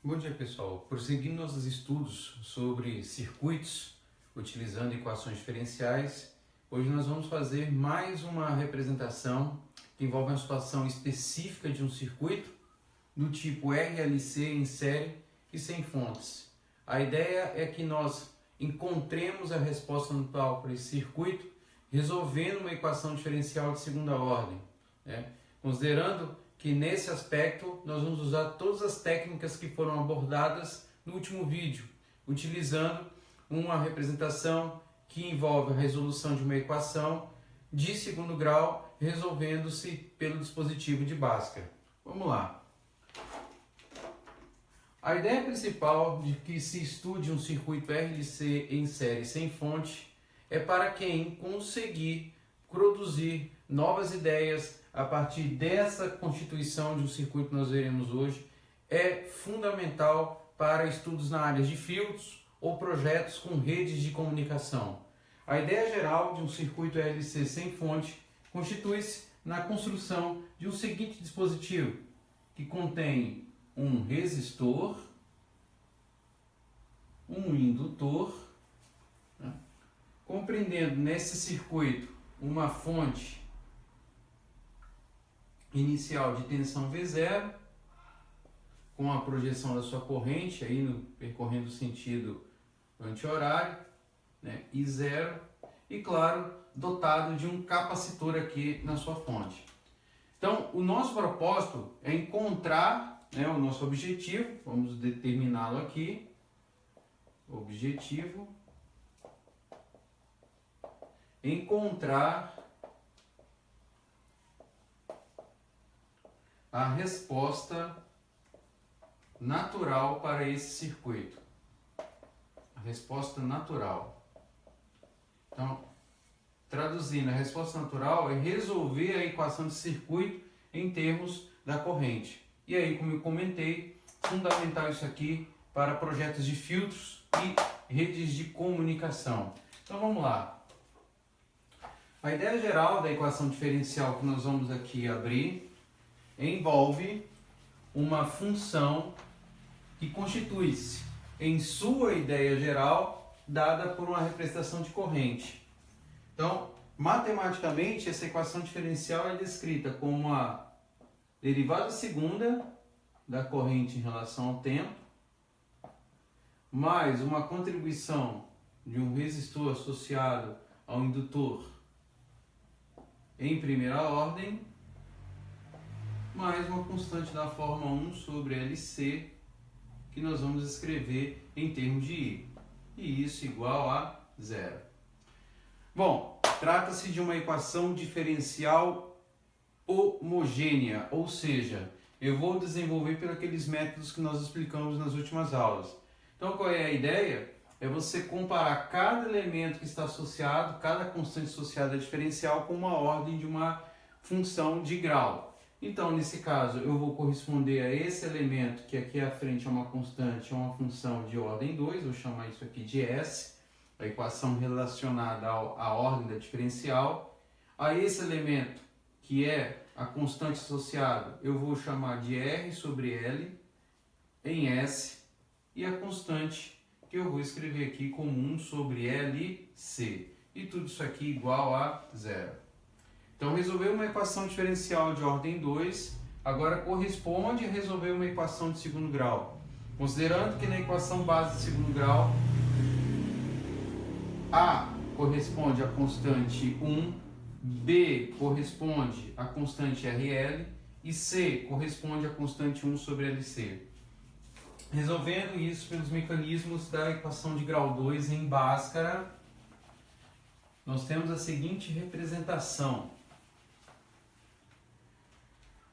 Bom dia, pessoal. Prosseguindo nossos estudos sobre circuitos utilizando equações diferenciais, hoje nós vamos fazer mais uma representação que envolve uma situação específica de um circuito do tipo RLC em série e sem fontes. A ideia é que nós encontremos a resposta total para esse circuito resolvendo uma equação diferencial de segunda ordem, né? Considerando que nesse aspecto nós vamos usar todas as técnicas que foram abordadas no último vídeo, utilizando uma representação que envolve a resolução de uma equação de segundo grau, resolvendo-se pelo dispositivo de Bhaskara. Vamos lá. A ideia principal de que se estude um circuito RLC em série sem fonte é para quem conseguir produzir novas ideias a partir dessa constituição de um circuito que nós veremos hoje. É fundamental para estudos na área de filtros ou projetos com redes de comunicação. A ideia geral de um circuito RLC sem fonte constitui-se na construção de um seguinte dispositivo, que contém um resistor, um indutor, né? Compreendendo nesse circuito uma fonte inicial de tensão V0, com a projeção da sua corrente, aí percorrendo o sentido anti-horário, né, I0, e claro, dotado de um capacitor aqui na sua fonte. Então, o nosso propósito é encontrar, né, o nosso objetivo, vamos determiná-lo aqui, objetivo, encontrar a resposta natural para esse circuito. A resposta natural. Então, traduzindo, a resposta natural é resolver a equação de circuito em termos da corrente. E aí, como eu comentei, fundamental isso aqui para projetos de filtros e redes de comunicação. Então, vamos lá. A ideia geral da equação diferencial que nós vamos aqui abrir envolve uma função que constitui-se, em sua ideia geral, dada por uma representação de corrente. Então, matematicamente, essa equação diferencial é descrita como a derivada segunda da corrente em relação ao tempo, mais uma contribuição de um resistor associado ao indutor em primeira ordem, mais uma constante da forma 1 sobre LC, que nós vamos escrever em termos de I. E isso igual a zero. Bom, trata-se de uma equação diferencial homogênea, ou seja, eu vou desenvolver por aqueles métodos que nós explicamos nas últimas aulas. Então, qual é a ideia? É você comparar cada elemento que está associado, cada constante associada à diferencial com uma ordem de uma função de grau. Então, nesse caso, eu vou corresponder a esse elemento, que aqui à frente é uma constante, é uma função de ordem 2, vou chamar isso aqui de S, a equação relacionada à ordem da diferencial. A esse elemento, que é a constante associada, eu vou chamar de R sobre L em S, e a constante que eu vou escrever aqui como 1 sobre LC. E tudo isso aqui igual a zero. Então, resolver uma equação diferencial de ordem 2 agora corresponde a resolver uma equação de segundo grau. Considerando que na equação base de segundo grau, A corresponde à constante 1, B corresponde à constante RL e C corresponde à constante 1 sobre LC. Resolvendo isso pelos mecanismos da equação de grau 2 em Bhaskara, nós temos a seguinte representação.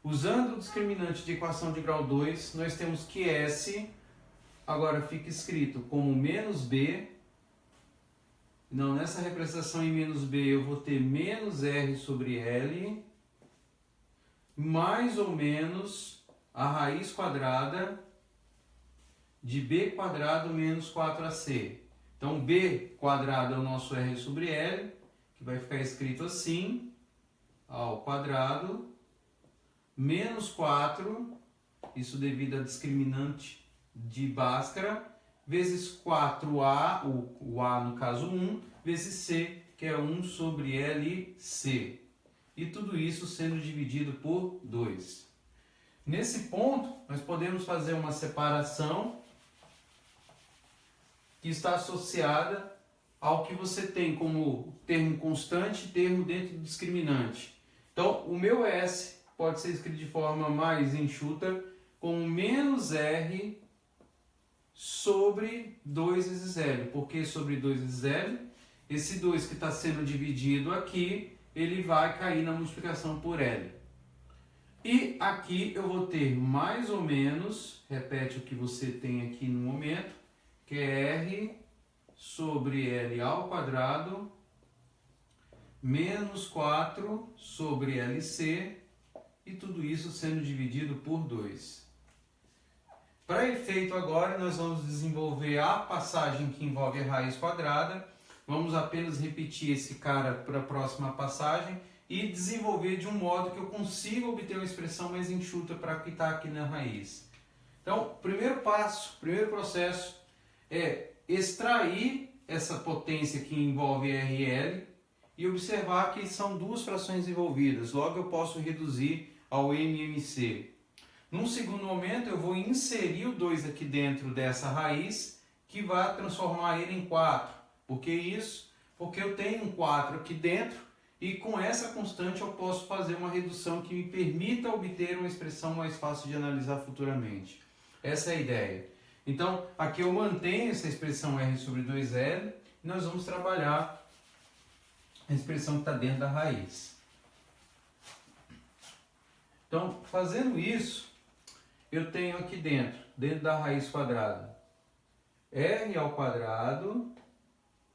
Usando o discriminante de equação de grau 2, nós temos que S agora fica escrito como menos B. Não, nessa representação em menos B eu vou ter menos R sobre L, mais ou menos a raiz quadrada de B quadrado menos 4AC. Então, B quadrado é o nosso R sobre L, que vai ficar escrito assim, ao quadrado, menos 4, isso devido à discriminante de Bhaskara, vezes 4A, o A no caso 1, vezes C, que é 1 sobre LC. E tudo isso sendo dividido por 2. Nesse ponto, nós podemos fazer uma separação que está associada ao que você tem como termo constante e termo dentro do discriminante. Então, o meu S pode ser escrito de forma mais enxuta como menos R sobre 2 vezes L. Por que sobre 2 vezes L? Esse 2 que está sendo dividido aqui, ele vai cair na multiplicação por L. E aqui eu vou ter mais ou menos, repete o que você tem aqui no momento, que é R sobre L ao quadrado menos 4 sobre LC, e tudo isso sendo dividido por 2. Para efeito agora, nós vamos desenvolver a passagem que envolve a raiz quadrada. Vamos apenas repetir esse cara para a próxima passagem e desenvolver de um modo que eu consiga obter uma expressão mais enxuta para o que está aqui na raiz. Então, primeiro passo, primeiro processo é extrair essa potência que envolve RL e observar que são duas frações envolvidas. Logo, eu posso reduzir ao MMC. Num segundo momento, eu vou inserir o 2 aqui dentro dessa raiz, que vai transformar ele em 4. Por que isso? Porque eu tenho um 4 aqui dentro, e com essa constante eu posso fazer uma redução que me permita obter uma expressão mais fácil de analisar futuramente. Essa é a ideia. Então, aqui eu mantenho essa expressão R sobre 2L, e nós vamos trabalhar a expressão que está dentro da raiz. Então, fazendo isso, eu tenho aqui dentro da raiz quadrada, R ao quadrado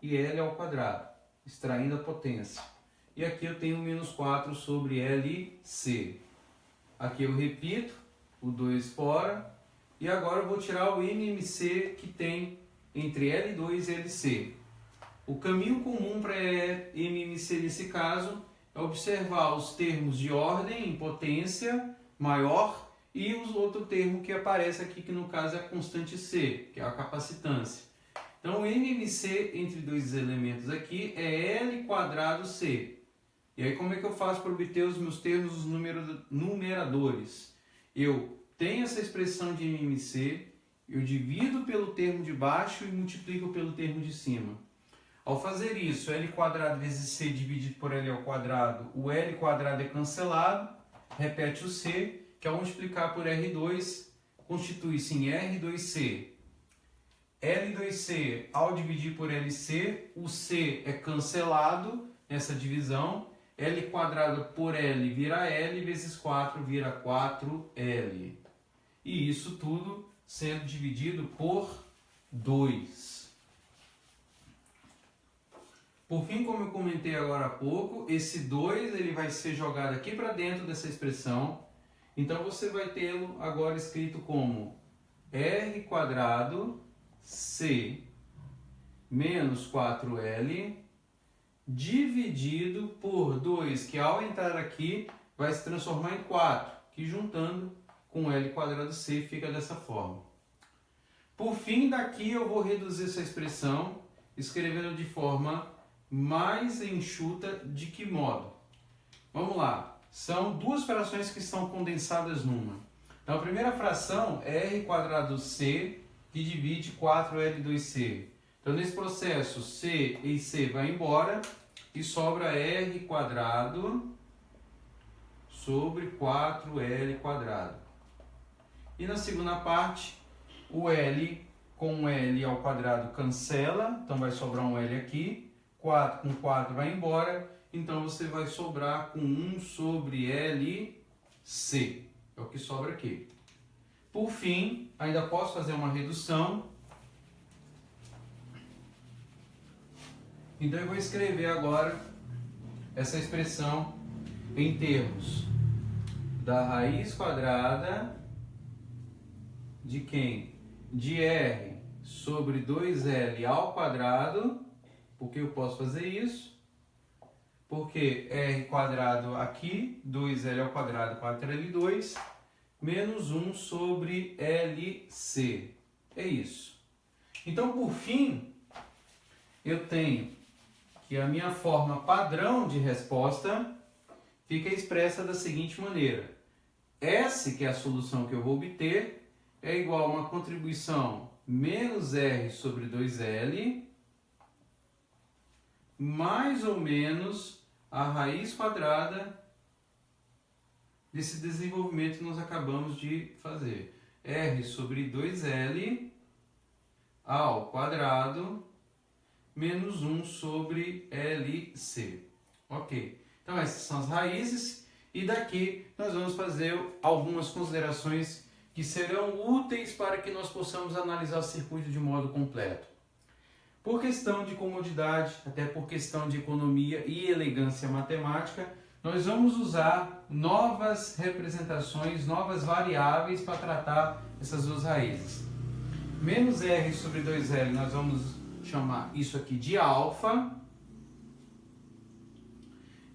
e L ao quadrado, extraindo a potência. E aqui eu tenho menos 4 sobre LC. Aqui eu repito, o 2 fora, e agora eu vou tirar o MMC que tem entre L2 e LC. O caminho comum para MMC nesse caso é observar os termos de ordem em potência maior e o outro termo que aparece aqui, que no caso é a constante C, que é a capacitância. Então, o MMC entre dois elementos aqui é L quadrado C. E aí, como é que eu faço para obter os meus termos numeradores? Eu tenho essa expressão de MMC, eu divido pelo termo de baixo e multiplico pelo termo de cima. Ao fazer isso, L quadrado vezes C dividido por L ao quadrado, o L quadrado é cancelado, repete o C, que ao multiplicar por R2, constitui-se em R2C. L2C, ao dividir por LC, o C é cancelado nessa divisão, L quadrado por L vira L, vezes 4 vira 4L. E isso tudo sendo dividido por 2. Por fim, como eu comentei agora há pouco, esse 2 ele vai ser jogado aqui para dentro dessa expressão. Então você vai tê-lo agora escrito como R quadrado C menos 4L dividido por 2, que ao entrar aqui vai se transformar em 4, que juntando com L quadrado C fica dessa forma. Por fim, daqui eu vou reduzir essa expressão, escrevendo de forma mais enxuta. De que modo? Vamos lá. São duas frações que estão condensadas numa. Então, a primeira fração é R quadrado C, que divide 4L2C. Então, nesse processo, C e C vai embora e sobra R quadrado sobre 4L quadrado. E na segunda parte, o L com L ao quadrado cancela, então vai sobrar um L aqui. 4 com 4 vai embora, então você vai sobrar com 1 sobre LC. É o que sobra aqui. Por fim, ainda posso fazer uma redução. Então eu vou escrever agora essa expressão em termos da raiz quadrada de quem? De R sobre 2L ao quadrado. Por que eu posso fazer isso? Porque R quadrado aqui, 2L ao quadrado, 4L2, menos 1 sobre LC. é isso. Então, por fim, eu tenho que a minha forma padrão de resposta fica expressa da seguinte maneira. S, que é a solução que eu vou obter, é igual a uma contribuição menos R sobre 2L, mais ou menos a raiz quadrada desse desenvolvimento que nós acabamos de fazer. R sobre 2L ao quadrado menos 1 sobre LC. Ok. Então essas são as raízes e daqui nós vamos fazer algumas considerações que serão úteis para que nós possamos analisar o circuito de modo completo. Por questão de comodidade, até por questão de economia e elegância matemática, nós vamos usar novas representações, novas variáveis para tratar essas duas raízes. Menos R sobre 2L, nós vamos chamar isso aqui de alfa.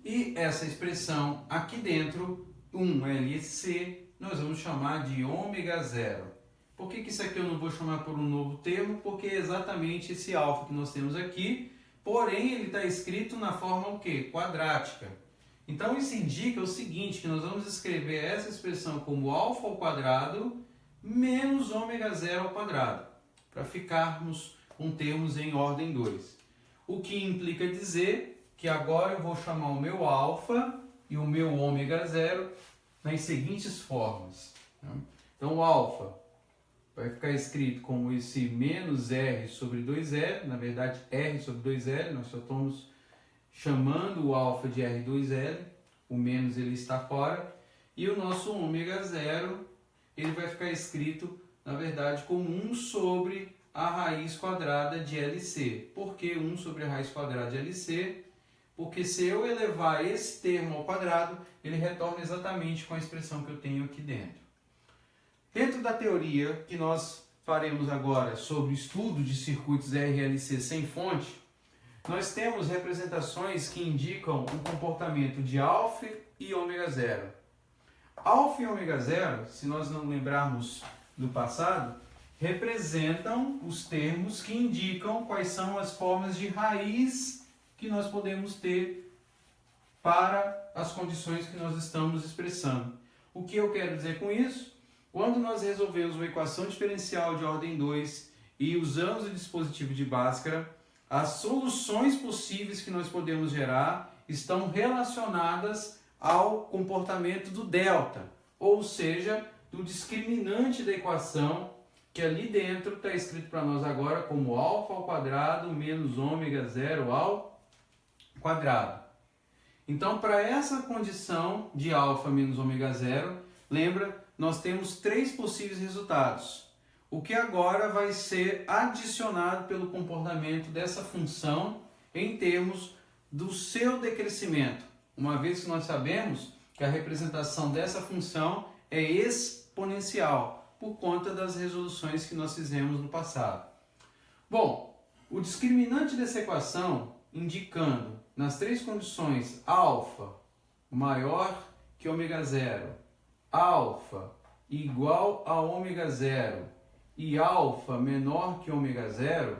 E essa expressão aqui dentro, 1LC, nós vamos chamar de ômega zero. Por que isso aqui eu não vou chamar por um novo termo? Porque é exatamente esse alfa que nós temos aqui, porém ele está escrito na forma o quê? Quadrática. Então isso indica o seguinte, que nós vamos escrever essa expressão como alfa ao quadrado menos ômega zero ao quadrado, para ficarmos com termos em ordem 2. O que implica dizer que agora eu vou chamar o meu alfa e o meu ômega zero nas seguintes formas. Então o alfa vai ficar escrito como esse menos R sobre 2L, na verdade R sobre 2L, nós só estamos chamando o alfa de R2L, o menos ele está fora, e o nosso ômega zero, ele vai ficar escrito, na verdade, como 1 sobre a raiz quadrada de LC. Por que 1 sobre a raiz quadrada de LC? Porque se eu elevar esse termo ao quadrado, ele retorna exatamente com a expressão que eu tenho aqui dentro. Dentro da teoria que nós faremos agora sobre o estudo de circuitos RLC sem fonte, nós temos representações que indicam o comportamento de alfa e ômega zero. Alfa e ômega zero, se nós não lembrarmos do passado, representam os termos que indicam quais são as formas de raiz que nós podemos ter para as condições que nós estamos expressando. O que eu quero dizer com isso? Quando nós resolvemos uma equação diferencial de ordem 2 e usamos o dispositivo de Bhaskara, as soluções possíveis que nós podemos gerar estão relacionadas ao comportamento do delta, ou seja, do discriminante da equação, que ali dentro está escrito para nós agora como alfa ao quadrado menos ômega zero ao quadrado. Então, para essa condição de alfa menos ômega zero, lembra, nós temos 3 possíveis resultados. O que agora vai ser adicionado pelo comportamento dessa função em termos do seu decrescimento. Uma vez que nós sabemos que a representação dessa função é exponencial, por conta das resoluções que nós fizemos no passado. Bom, o discriminante dessa equação, indicando nas 3 condições alfa maior que ômega zero, alfa igual a ômega zero e alfa menor que ômega zero,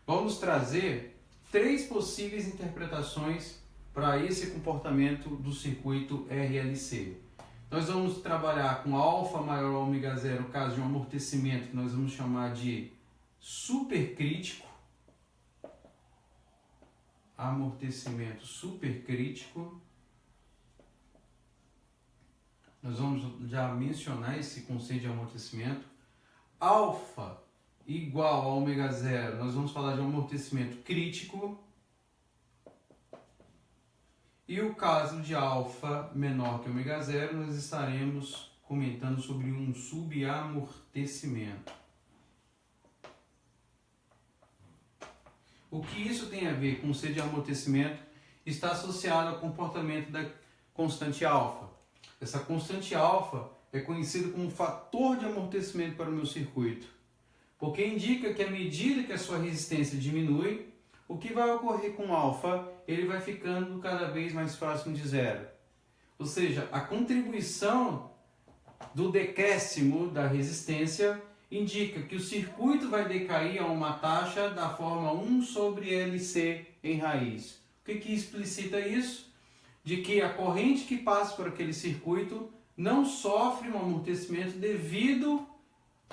vamos trazer 3 possíveis interpretações para esse comportamento do circuito RLC. Nós vamos trabalhar com alfa maior a ômega zero, no caso de um amortecimento que nós vamos chamar de supercrítico. Amortecimento supercrítico. Nós vamos já mencionar esse conceito de amortecimento. Alfa igual a ômega zero, nós vamos falar de um amortecimento crítico. E o caso de alfa menor que ômega zero, nós estaremos comentando sobre um subamortecimento. O que isso tem a ver com o conceito de amortecimento está associado ao comportamento da constante alfa. Essa constante alfa é conhecida como fator de amortecimento para o meu circuito, porque indica que à medida que a sua resistência diminui, o que vai ocorrer com alfa? Ele vai ficando cada vez mais próximo de zero. Ou seja, a contribuição do decréscimo da resistência, indica que o circuito vai decair a uma taxa da forma 1 sobre LC em raiz. O que explicita isso? De que a corrente que passa por aquele circuito não sofre um amortecimento devido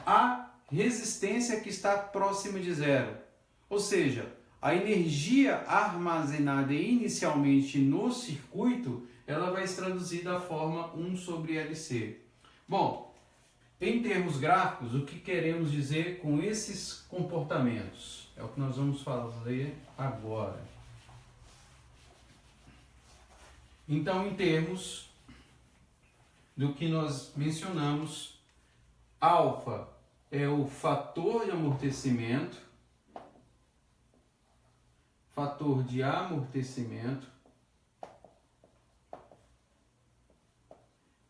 à resistência que está próxima de zero. Ou seja, a energia armazenada inicialmente no circuito, ela vai se traduzir da forma 1 sobre LC. Bom, em termos gráficos, o que queremos dizer com esses comportamentos? É o que nós vamos fazer agora. Então, em termos do que nós mencionamos, alfa é o fator de amortecimento,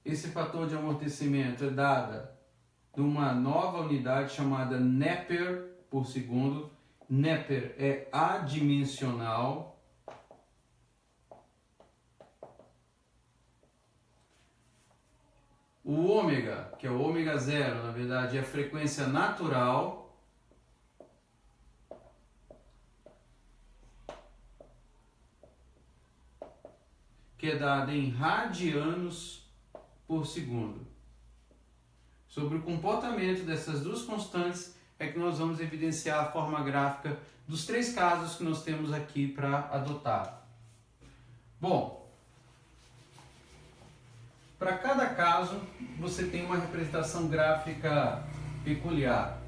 Esse fator de amortecimento é dado de uma nova unidade chamada Neper por segundo. Neper é adimensional. O ômega, que é o ômega zero, na verdade é a frequência natural. Que é dada em radianos por segundo. Sobre o comportamento dessas duas constantes é que nós vamos evidenciar a forma gráfica dos três casos que nós temos aqui para adotar. Bom, para cada caso você tem uma representação gráfica peculiar.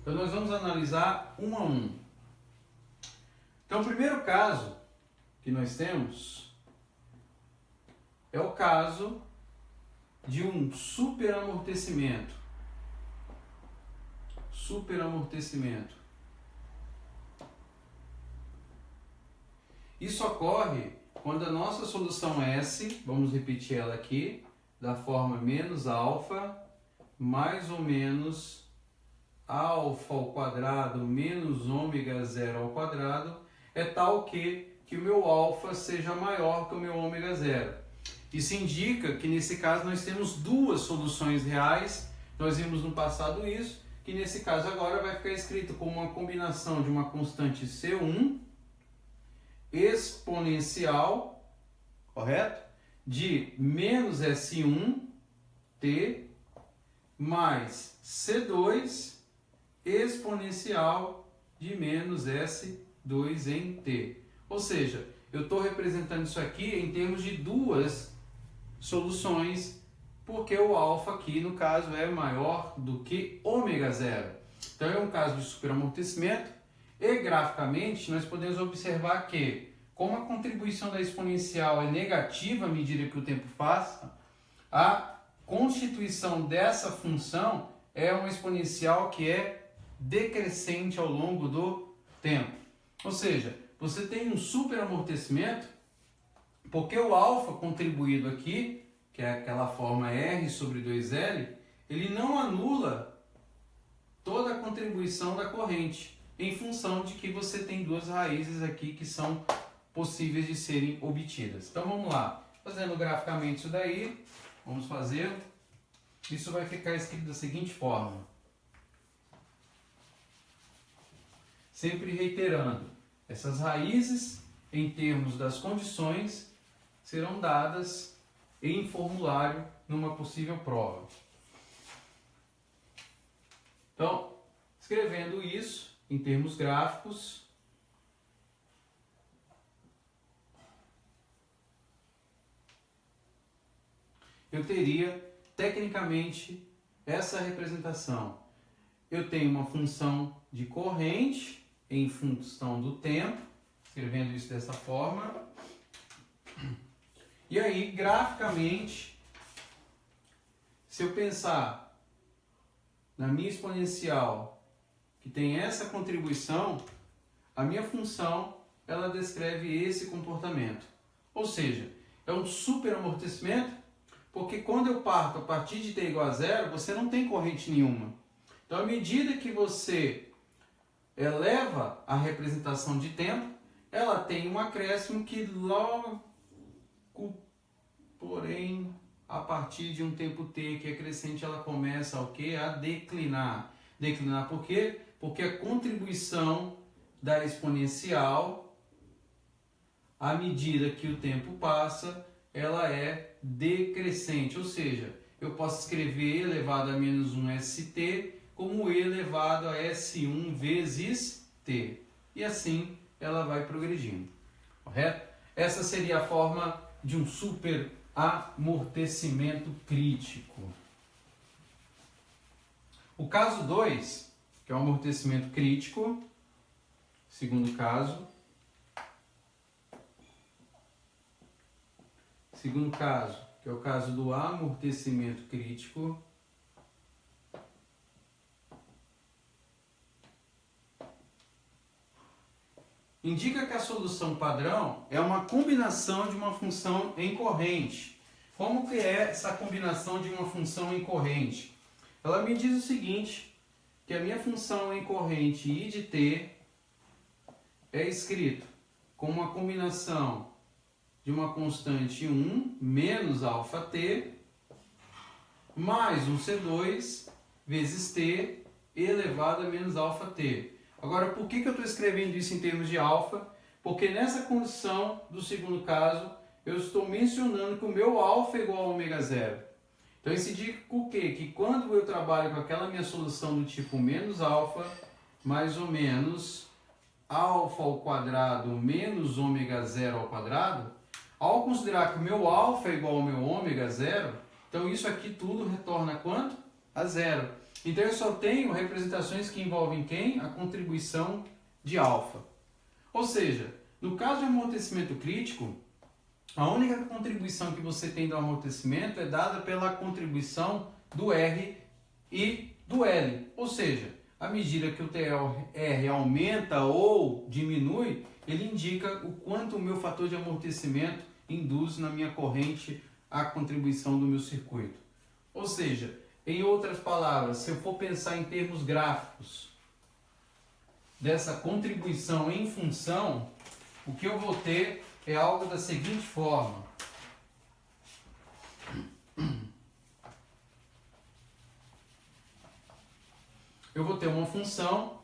Então nós vamos analisar um a um. Então o primeiro caso que nós temos é o caso de um superamortecimento. Isso ocorre quando a nossa solução S, vamos repetir ela aqui, da forma menos alfa, mais ou menos alfa ao quadrado menos ômega zero ao quadrado, é tal que o meu alfa seja maior que o meu ômega zero. Isso indica que nesse caso nós temos duas soluções reais, nós vimos no passado isso, que nesse caso agora vai ficar escrito como uma combinação de uma constante C1 exponencial, correto? De menos S1T mais C2 exponencial de menos S2 em T. Ou seja, eu estou representando isso aqui em termos de duas soluções, porque o alfa aqui no caso é maior do que ômega zero. Então é um caso de superamortecimento e graficamente nós podemos observar que, como a contribuição da exponencial é negativa à medida que o tempo passa, a constituição dessa função é uma exponencial que é decrescente ao longo do tempo. Ou seja, você tem um superamortecimento porque o alfa contribuído aqui, que é aquela forma R sobre 2L, ele não anula toda a contribuição da corrente, em função de que você tem duas raízes aqui que são possíveis de serem obtidas. Então vamos lá, fazendo graficamente isso daí, vamos fazer. Isso vai ficar escrito da seguinte forma. Sempre reiterando, essas raízes, em termos das condições, serão dadas em formulário numa possível prova. Então, escrevendo isso em termos gráficos, eu teria, tecnicamente, essa representação. Eu tenho uma função de corrente em função do tempo, escrevendo isso dessa forma. E aí, graficamente, se eu pensar na minha exponencial, que tem essa contribuição, a minha função, ela descreve esse comportamento. Ou seja, é um superamortecimento, porque quando eu parto a partir de t igual a zero, você não tem corrente nenhuma. Então, à medida que você eleva a representação de tempo, ela tem um acréscimo que logo, porém, a partir de um tempo t que é crescente, ela começa o quê? A declinar. Declinar por quê? Porque a contribuição da exponencial, à medida que o tempo passa, ela é decrescente, ou seja, eu posso escrever e elevado a menos 1 st como e elevado a S1 vezes t. E assim ela vai progredindo, correto? Essa seria a forma de um superamortecimento crítico. O caso 2, que é o amortecimento crítico, segundo caso, que é o caso do amortecimento crítico, indica que a solução padrão é uma combinação de uma função em corrente. Como que é essa combinação de uma função em corrente? Ela me diz o seguinte, que a minha função em corrente I de t é escrito com uma combinação de uma constante 1 menos αt mais um C2 vezes t elevado a menos αt. Agora, por que eu estou escrevendo isso em termos de alfa? Porque nessa condição do segundo caso, eu estou mencionando que o meu alfa é igual a ômega zero. Então, isso indica o quê? Que quando eu trabalho com aquela minha solução do tipo menos alfa, mais ou menos alfa ao quadrado menos ômega zero ao quadrado, ao considerar que o meu alfa é igual ao meu ômega zero, então isso aqui tudo retorna a quanto? A zero. Então eu só tenho representações que envolvem quem? A contribuição de alfa. Ou seja, no caso de amortecimento crítico, a única contribuição que você tem do amortecimento é dada pela contribuição do R e do L. Ou seja, à medida que o TR aumenta ou diminui, ele indica o quanto o meu fator de amortecimento induz na minha corrente a contribuição do meu circuito. Ou seja, em outras palavras, se eu for pensar em termos gráficos dessa contribuição em função, o que eu vou ter é algo da seguinte forma. Eu vou ter uma função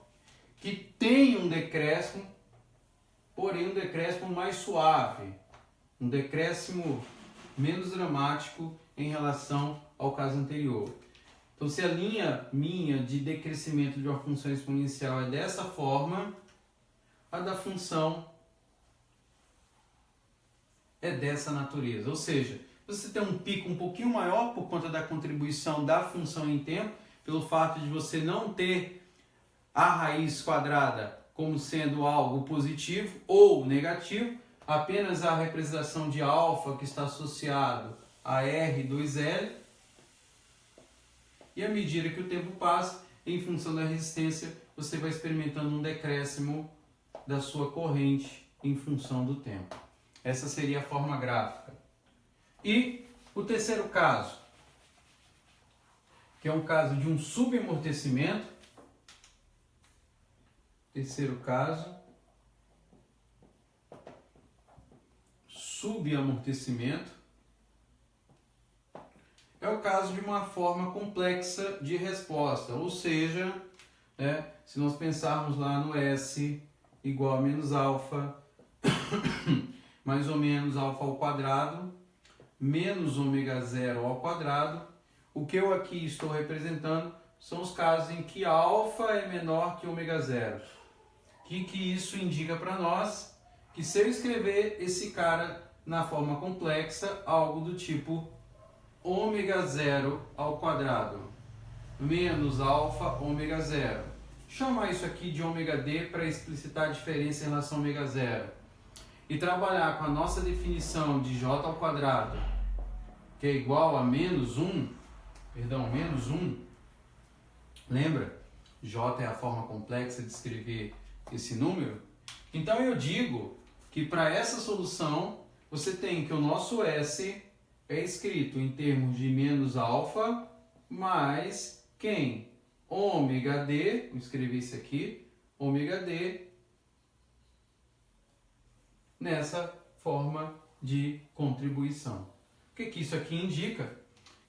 que tem um decréscimo, porém um decréscimo mais suave, um decréscimo menos dramático em relação ao caso anterior. Então, se a linha minha de decrescimento de uma função exponencial é dessa forma, a da função é dessa natureza. Ou seja, você tem um pico um pouquinho maior por conta da contribuição da função em tempo, pelo fato de você não ter a raiz quadrada como sendo algo positivo ou negativo, apenas a representação de alfa que está associado a R2L. E à medida que o tempo passa, em função da resistência, você vai experimentando um decréscimo da sua corrente em função do tempo. Essa seria a forma gráfica. E o terceiro caso, que é um caso de um subamortecimento. Terceiro caso, subamortecimento. É o caso de uma forma complexa de resposta, ou seja, se nós pensarmos lá no S igual a menos alfa, mais ou menos alfa ao quadrado, menos ômega zero ao quadrado, o que eu aqui estou representando são os casos em que alfa é menor que ômega zero. O que isso indica para nós? Que se eu escrever esse cara na forma complexa, algo do tipo ômega zero ao quadrado menos alfa ômega zero. Chamar isso aqui de ômega d para explicitar a diferença em relação a ômega zero. E trabalhar com a nossa definição de j ao quadrado, que é igual a menos 1. Lembra? J é a forma complexa de escrever esse número. Então eu digo que para essa solução, você tem que o nosso S é escrito em termos de menos alfa mais quem? Ômega d, vou escrever isso aqui, ômega d, nessa forma de contribuição. O que isso aqui indica?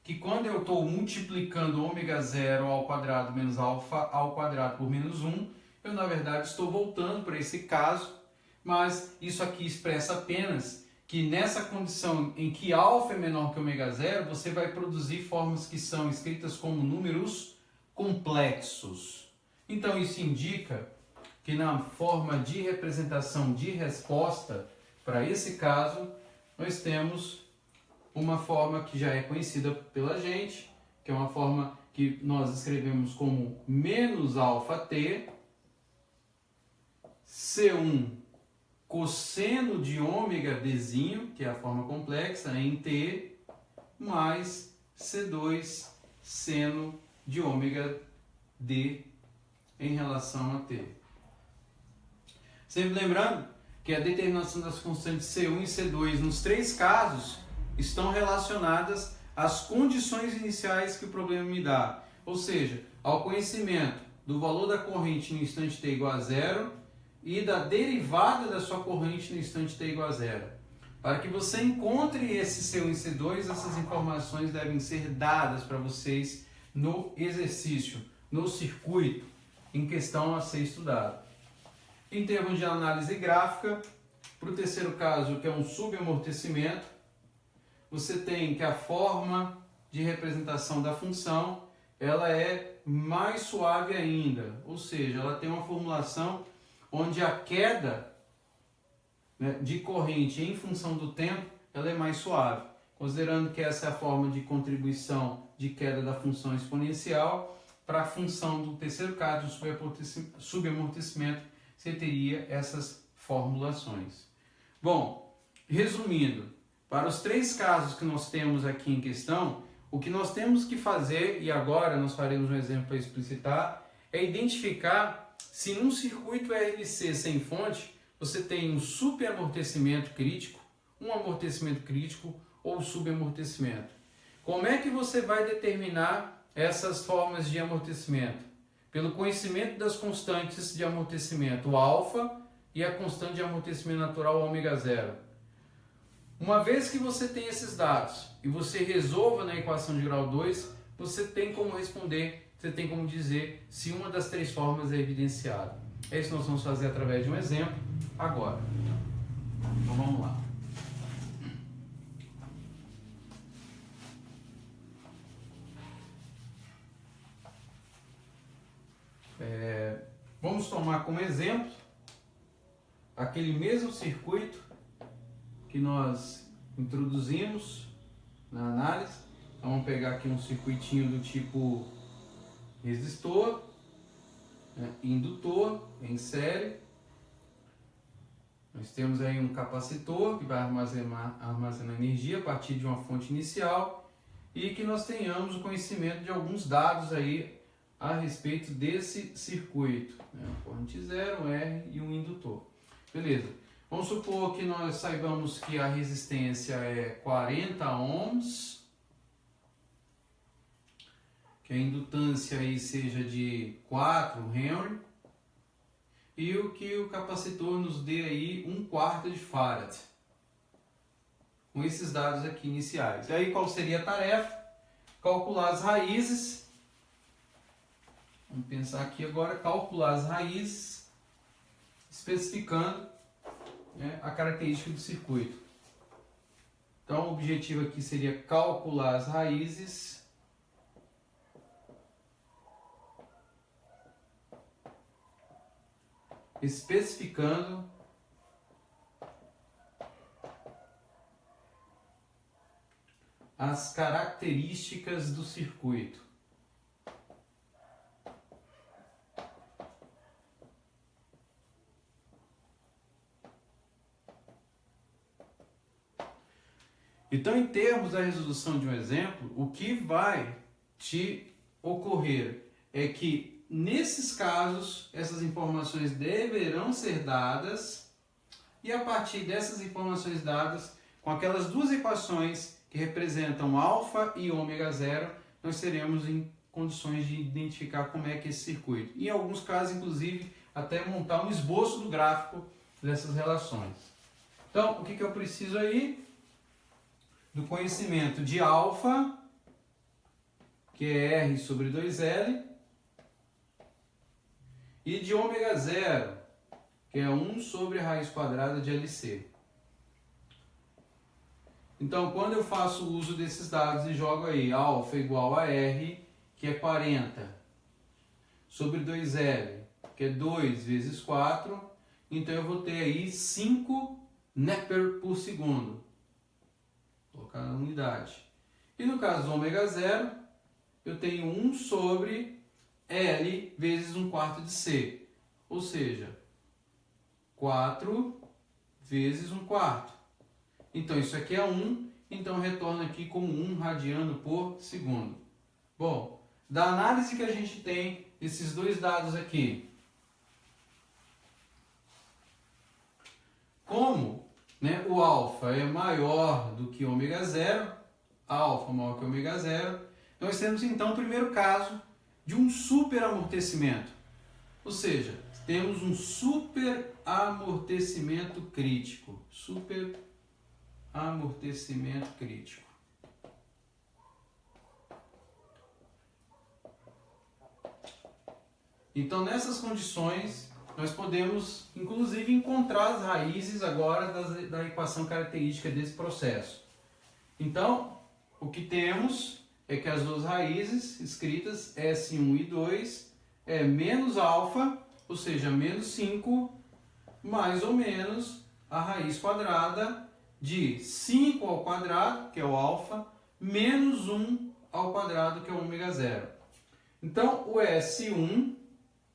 que quando eu estou multiplicando ômega 0 ao quadrado menos alfa ao quadrado por menos 1, eu na verdade estou voltando para esse caso, mas isso aqui expressa apenas que nessa condição em que alfa é menor que ômega 0, você vai produzir formas que são escritas como números complexos. Então isso indica que na forma de representação de resposta, para esse caso, nós temos uma forma que já é conhecida pela gente, que é uma forma que nós escrevemos como menos alfa t, C1 cosseno de ômega dzinho, que é a forma complexa, em t, mais C2 seno de ômega d em relação a t. Sempre lembrando que a determinação das constantes C1 e C2 nos três casos estão relacionadas às condições iniciais que o problema me dá. Ou seja, ao conhecimento do valor da corrente no instante t igual a zero e da derivada da sua corrente no instante t igual a zero. Para que você encontre esse C1 e C2, essas informações devem ser dadas para vocês no exercício, no circuito em questão a ser estudado. Em termos de análise gráfica, para o terceiro caso, que é um subamortecimento, você tem que a forma de representação da função ela é mais suave ainda, ou seja, ela tem uma formulação onde a queda, né, de corrente em função do tempo ela é mais suave, considerando que essa é a forma de contribuição de queda da função exponencial. Para a função do terceiro caso, do subamortecimento, você teria essas formulações. Bom, resumindo, para os três casos que nós temos aqui em questão, o que nós temos que fazer, e agora nós faremos um exemplo para explicitar, é identificar se num circuito RLC sem fonte, você tem um superamortecimento crítico, um amortecimento crítico ou subamortecimento. Como é que você vai determinar essas formas de amortecimento? Pelo conhecimento das constantes de amortecimento alfa e a constante de amortecimento natural ômega 0. Uma vez que você tem esses dados e você resolva na equação de grau 2, você tem como responder, você tem como dizer se uma das três formas é evidenciada. É isso que nós vamos fazer através de um exemplo agora. Então vamos lá. Vamos tomar como exemplo aquele mesmo circuito que nós introduzimos na análise. Então vamos pegar aqui um circuitinho do tipo resistor, né, indutor em série. Nós temos aí um capacitor que vai armazenar energia a partir de uma fonte inicial e que nós tenhamos o conhecimento de alguns dados aí a respeito desse circuito, né? Corrente zero, um R e um indutor. Beleza. Vamos supor que nós saibamos que a resistência é 40 ohms, que a indutância aí seja de 4 Henry e o que o capacitor nos dê aí 1/4 de Farad. Com esses dados aqui iniciais. E aí qual seria a tarefa? Calcular as raízes. Vamos pensar aqui agora, calcular as raízes, especificando, né, a característica do circuito. Então, o objetivo aqui seria calcular as raízes especificando as características do circuito. Então, em termos da resolução de um exemplo, o que vai te ocorrer é que, nesses casos, essas informações deverão ser dadas e, a partir dessas informações dadas, com aquelas duas equações que representam alfa e ômega 0, nós seremos em condições de identificar como é que é esse circuito. E, em alguns casos, inclusive, até montar um esboço do gráfico dessas relações. Então, o que eu preciso aí? Do conhecimento de alfa que é R sobre 2L, e de ômega zero, que é 1 sobre a raiz quadrada de LC. Então, quando eu faço uso desses dados e jogo aí alfa igual a R, que é 40, sobre 2L, que é 2 vezes 4, então eu vou ter aí 5 Nepper por segundo. Vou colocar na unidade. E no caso do ômega zero, eu tenho 1 sobre L vezes 1/4 de C. Ou seja, 4 vezes 1/4. Então isso aqui é 1, então retorna aqui como 1 radiano por segundo. Bom, da análise que a gente tem desses dois dados aqui, como, né, o alfa é maior do que ômega zero, alfa maior que ômega zero, nós temos então o primeiro caso de um superamortecimento. Ou seja, temos um superamortecimento crítico. Superamortecimento crítico. Então, nessas condições, nós podemos, inclusive, encontrar as raízes agora da equação característica desse processo. Então, o que temos é que as duas raízes escritas, S1 e 2, é menos alfa, ou seja, menos 5, mais ou menos a raiz quadrada de 5 ao quadrado, que é o alfa, menos 1 ao quadrado, que é o ômega zero. Então, o S1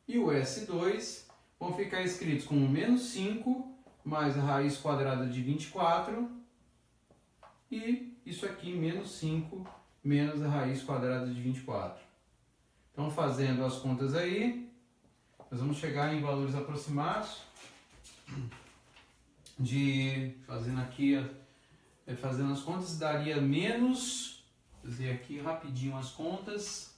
e o S2 vão ficar escritos como menos 5 mais a raiz quadrada de 24 e isso aqui menos 5 menos a raiz quadrada de 24. Então, fazendo as contas aí, nós vamos chegar em valores aproximados fazendo as contas, daria menos, vou fazer aqui rapidinho as contas,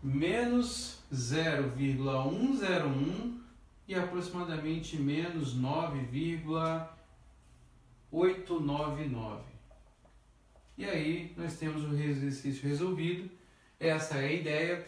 menos 0,101 e aproximadamente menos 9,899. E aí nós temos o exercício resolvido. Essa é a ideia.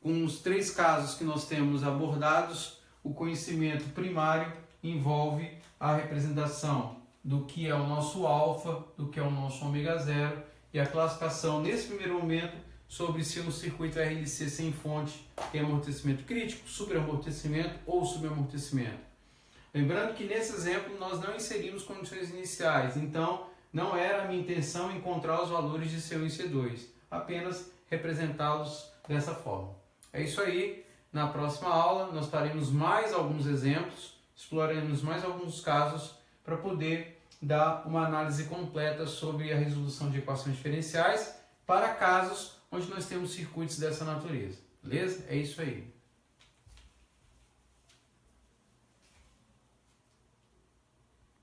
Com os três casos que nós temos abordados, o conhecimento primário envolve a representação do que é o nosso alfa, do que é o nosso ômega zero e a classificação nesse primeiro momento sobre se o circuito RLC sem fonte tem amortecimento crítico, superamortecimento ou subamortecimento. Lembrando que nesse exemplo nós não inserimos condições iniciais, então não era a minha intenção encontrar os valores de C1 e C2, apenas representá-los dessa forma. É isso aí, na próxima aula nós faremos mais alguns exemplos, exploraremos mais alguns casos para poder dar uma análise completa sobre a resolução de equações diferenciais para casos onde nós temos circuitos dessa natureza. Beleza? É isso aí.